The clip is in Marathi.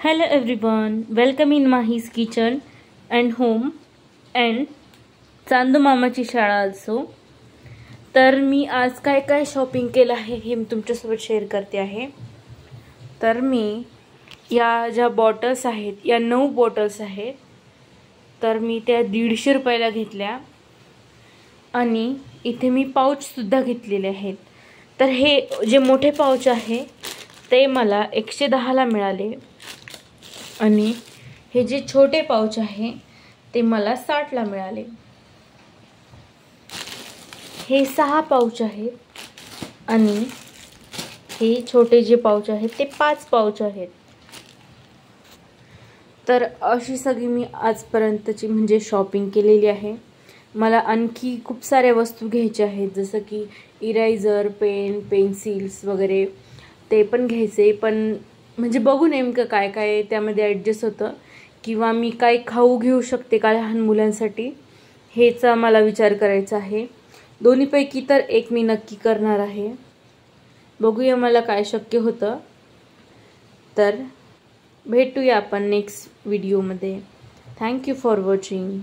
Hello everyone, welcome in Mahi's kitchen and home and Chandu मामाची शाळा also. तर मी आज काय काय शॉपिंग केलं आहे हे मी तुमच्यासोबत शेअर करते आहे. तर मी या ज्या बॉटल्स आहेत या 9 बॉटल्स आहेत. तर मी त्या 150 रुपयाला घेतल्या आणि इथे मी पाउच सुद्धा घेतलेले आहेत. तर हे जे मोठे पाउच आहे ते मला 110 ला मिळाले आणि हे जे छोटे पाउच आहे ते मला 60 ला मिळाले. हे 6 पाउच आहेत आणि हे छोटे जे पाउच आहेत ते 5 पाउच आहेत. तर अशी सगळी मी आजपर्यंतची म्हणजे शॉपिंग केलेली आहे. मला आणखी खूप साऱ्या वस्तू घ्यायच्या आहेत, जसं की इरेजर, पेन, पेन्सिल्स वगैरे ते पण घ्यायचे. पण म्हणजे बघू नेमकं काय काय त्यामध्ये ॲडजस्ट होतं किंवा मी काय खाऊ घेऊ शकते का लहान मुलांसाठी हेचा मला विचार करायचा आहे. दोन्हीपैकी तर एक मी नक्की करणार आहे. बघूया मला काय शक्य होतं. तर भेटूया आपण नेक्स्ट व्हिडिओमध्ये. Thank you for watching.